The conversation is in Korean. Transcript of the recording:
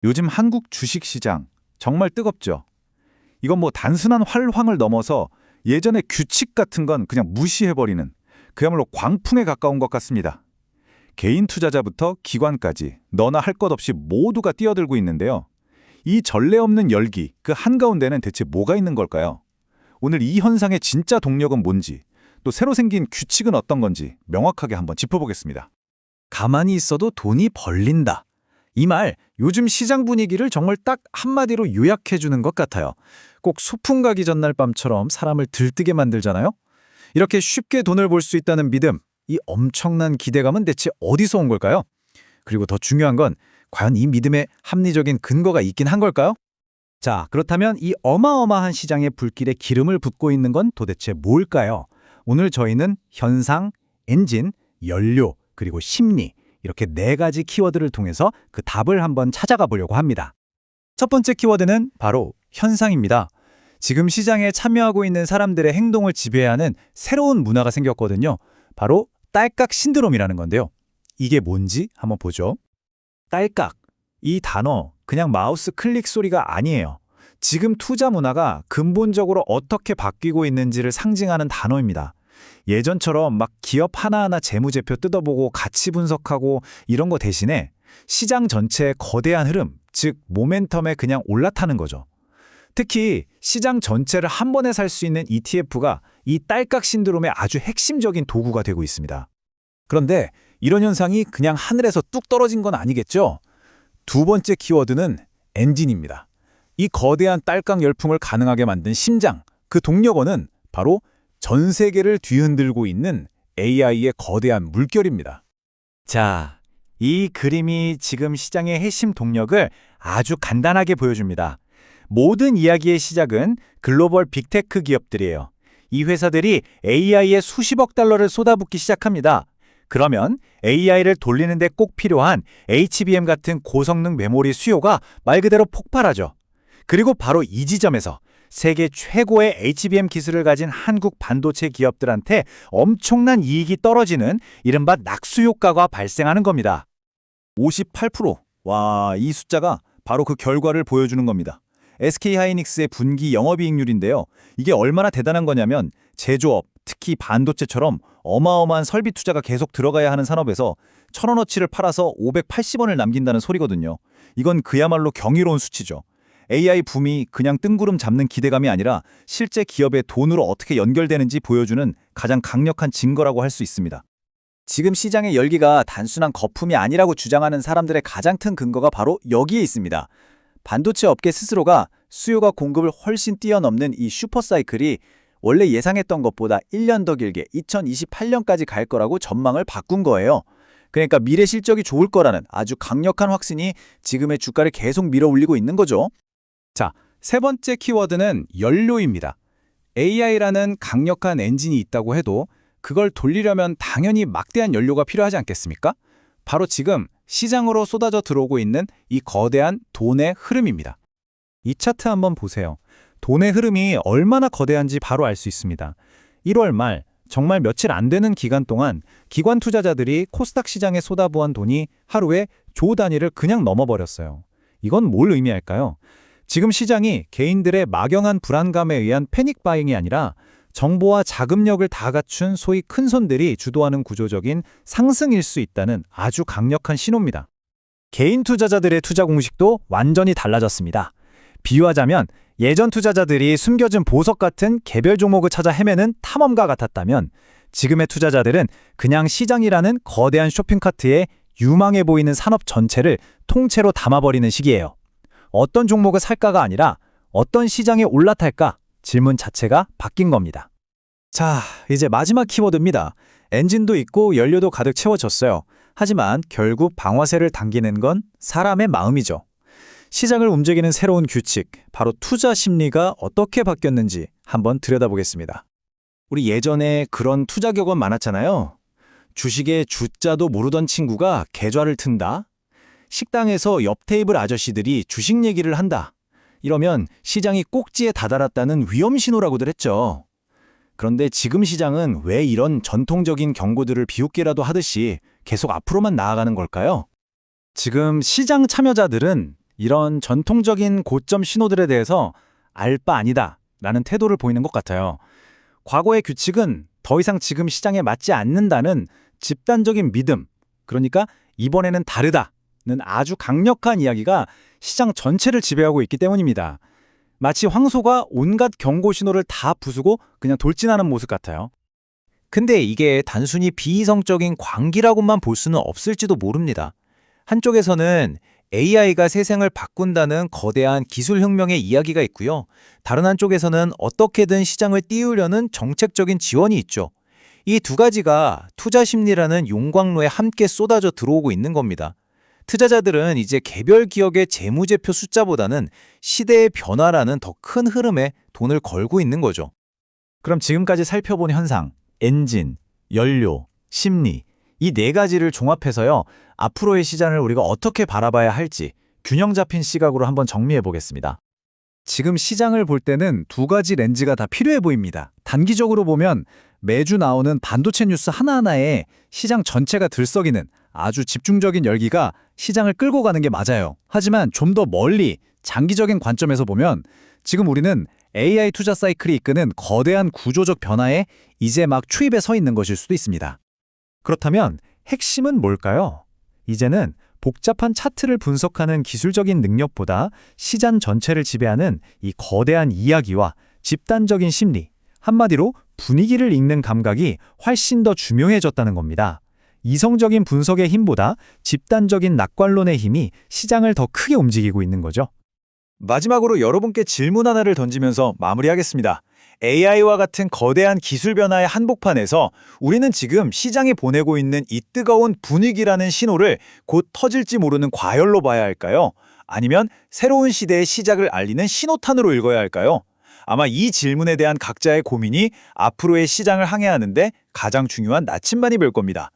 요즘 한국 주식시장 정말 뜨겁죠. 이건 뭐 단순한 활황을 넘어서 예전의 규칙 같은 건 그냥 무시해버리는 그야말로 광풍에 가까운 것 같습니다. 개인 투자자부터 기관까지 너나 할 것 없이 모두가 뛰어들고 있는데요. 이 전례 없는 열기, 그 한가운데는 대체 뭐가 있는 걸까요? 오늘 이 현상의 진짜 동력은 뭔지, 또 새로 생긴 규칙은 어떤 건지 명확하게 한번 짚어보겠습니다. 가만히 있어도 돈이 벌린다. 이 말, 요즘 시장 분위기를 정말 딱 한마디로 요약해 주는 것 같아요. 꼭 소풍 가기 전날 밤처럼 사람을 들뜨게 만들잖아요. 이렇게 쉽게 돈을 벌 수 있다는 믿음, 이 엄청난 기대감은 대체 어디서 온 걸까요? 그리고 더 중요한 건 과연 이 믿음에 합리적인 근거가 있긴 한 걸까요? 자, 그렇다면 이 어마어마한 시장의 불길에 기름을 붓고 있는 건 도대체 뭘까요? 오늘 저희는 현상, 엔진, 연료, 그리고 심리, 이렇게 4가지 키워드를 통해서 그 답을 한번 찾아가 보려고 합니다. 첫 번째 키워드는 바로 현상입니다. 지금 시장에 참여하고 있는 사람들의 행동을 지배하는 새로운 문화가 생겼거든요. 바로 딸깍 신드롬이라는 건데요. 이게 뭔지 한번 보죠. 딸깍, 이 단어 그냥 마우스 클릭 소리가 아니에요. 지금 투자 문화가 근본적으로 어떻게 바뀌고 있는지를 상징하는 단어입니다. 예전처럼 막 기업 하나하나 재무제표 뜯어보고 가치 분석하고 이런 거 대신에 시장 전체의 거대한 흐름, 즉 모멘텀에 그냥 올라타는 거죠. 특히 시장 전체를 한 번에 살 수 있는 ETF가 이 딸깍 신드롬의 아주 핵심적인 도구가 되고 있습니다. 그런데 이런 현상이 그냥 하늘에서 뚝 떨어진 건 아니겠죠? 두 번째 키워드는 엔진입니다. 이 거대한 딸깍 열풍을 가능하게 만든 심장, 그 동력원은 바로 전 세계를 뒤흔들고 있는 AI의 거대한 물결입니다. 자, 이 그림이 지금 시장의 핵심 동력을 아주 간단하게 보여줍니다. 모든 이야기의 시작은 글로벌 빅테크 기업들이에요. 이 회사들이 AI에 수십억 달러를 쏟아붓기 시작합니다. 그러면 AI를 돌리는데 꼭 필요한 HBM 같은 고성능 메모리 수요가 말 그대로 폭발하죠. 그리고 바로 이 지점에서 세계 최고의 HBM 기술을 가진 한국 반도체 기업들한테 엄청난 이익이 떨어지는 이른바 낙수 효과가 발생하는 겁니다. 58%. 와, 이 숫자가 바로 그 결과를 보여주는 겁니다. SK하이닉스의 분기 영업이익률인데요. 이게 얼마나 대단한 거냐면 제조업, 특히 반도체처럼 어마어마한 설비 투자가 계속 들어가야 하는 산업에서 1,000원어치를 팔아서 580원을 남긴다는 소리거든요. 이건 그야말로 경이로운 수치죠. AI 붐이 그냥 뜬구름 잡는 기대감이 아니라 실제 기업의 돈으로 어떻게 연결되는지 보여주는 가장 강력한 증거라고 할 수 있습니다. 지금 시장의 열기가 단순한 거품이 아니라고 주장하는 사람들의 가장 큰 근거가 바로 여기에 있습니다. 반도체 업계 스스로가 수요가 공급을 훨씬 뛰어넘는 이 슈퍼사이클이 원래 예상했던 것보다 1년 더 길게 2028년까지 갈 거라고 전망을 바꾼 거예요. 그러니까 미래 실적이 좋을 거라는 아주 강력한 확신이 지금의 주가를 계속 밀어올리고 있는 거죠. 자, 세 번째 키워드는 연료입니다. AI라는 강력한 엔진이 있다고 해도 그걸 돌리려면 당연히 막대한 연료가 필요하지 않겠습니까? 바로 지금 시장으로 쏟아져 들어오고 있는 이 거대한 돈의 흐름입니다. 이 차트 한번 보세요. 돈의 흐름이 얼마나 거대한지 바로 알 수 있습니다. 1월 말 정말 며칠 안 되는 기간 동안 기관 투자자들이 코스닥 시장에 쏟아부은 돈이 하루에 조 단위를 그냥 넘어버렸어요. 이건 뭘 의미할까요? 지금 시장이 개인들의 막연한 불안감에 의한 패닉 바잉이 아니라 정보와 자금력을 다 갖춘 소위 큰손들이 주도하는 구조적인 상승일 수 있다는 아주 강력한 신호입니다. 개인 투자자들의 투자 공식도 완전히 달라졌습니다. 비유하자면 예전 투자자들이 숨겨진 보석 같은 개별 종목을 찾아 헤매는 탐험가 같았다면 지금의 투자자들은 그냥 시장이라는 거대한 쇼핑카트에 유망해 보이는 산업 전체를 통째로 담아버리는 시기예요. 어떤 종목을 살까가 아니라 어떤 시장에 올라탈까 질문 자체가 바뀐 겁니다. 자, 이제 마지막 키워드입니다. 엔진도 있고 연료도 가득 채워졌어요. 하지만 결국 방아쇠를 당기는 건 사람의 마음이죠. 시장을 움직이는 새로운 규칙, 바로 투자 심리가 어떻게 바뀌었는지 한번 들여다보겠습니다. 우리 예전에 그런 투자 격언 많았잖아요. 주식의 주자도 모르던 친구가 계좌를 튼다. 식당에서 옆 테이블 아저씨들이 주식 얘기를 한다. 이러면 시장이 꼭지에 다다랐다는 위험 신호라고들 했죠. 그런데 지금 시장은 왜 이런 전통적인 경고들을 비웃기라도 하듯이 계속 앞으로만 나아가는 걸까요? 지금 시장 참여자들은 이런 전통적인 고점 신호들에 대해서 알 바 아니다 라는 태도를 보이는 것 같아요. 과거의 규칙은 더 이상 지금 시장에 맞지 않는다는 집단적인 믿음, 그러니까 이번에는 다르다는 아주 강력한 이야기가 시장 전체를 지배하고 있기 때문입니다. 마치 황소가 온갖 경고 신호를 다 부수고 그냥 돌진하는 모습 같아요. 근데 이게 단순히 비이성적인 광기라고만 볼 수는 없을지도 모릅니다. 한쪽에서는 AI가 세상을 바꾼다는 거대한 기술 혁명의 이야기가 있고요. 다른 한쪽에서는 어떻게든 시장을 띄우려는 정책적인 지원이 있죠. 이 두 가지가 투자 심리라는 용광로에 함께 쏟아져 들어오고 있는 겁니다. 투자자들은 이제 개별 기업의 재무제표 숫자보다는 시대의 변화라는 더 큰 흐름에 돈을 걸고 있는 거죠. 그럼 지금까지 살펴본 현상, 엔진, 연료, 심리, 이 네 가지를 종합해서요, 앞으로의 시장을 우리가 어떻게 바라봐야 할지 균형 잡힌 시각으로 한번 정리해 보겠습니다. 지금 시장을 볼 때는 두 가지 렌즈가 다 필요해 보입니다. 단기적으로 보면 매주 나오는 반도체 뉴스 하나하나에 시장 전체가 들썩이는 아주 집중적인 열기가 시장을 끌고 가는 게 맞아요. 하지만 좀 더 멀리 장기적인 관점에서 보면 지금 우리는 AI 투자 사이클이 이끄는 거대한 구조적 변화에 이제 막 초입에 서 있는 것일 수도 있습니다. 그렇다면 핵심은 뭘까요? 이제는 복잡한 차트를 분석하는 기술적인 능력보다 시장 전체를 지배하는 이 거대한 이야기와 집단적인 심리, 한마디로 분위기를 읽는 감각이 훨씬 더 중요해졌다는 겁니다. 이성적인 분석의 힘보다 집단적인 낙관론의 힘이 시장을 더 크게 움직이고 있는 거죠. 마지막으로 여러분께 질문 하나를 던지면서 마무리하겠습니다. AI와 같은 거대한 기술 변화의 한복판에서 우리는 지금 시장이 보내고 있는 이 뜨거운 분위기라는 신호를 곧 터질지 모르는 과열로 봐야 할까요? 아니면 새로운 시대의 시작을 알리는 신호탄으로 읽어야 할까요? 아마 이 질문에 대한 각자의 고민이 앞으로의 시장을 항해하는데 가장 중요한 나침반이 될 겁니다.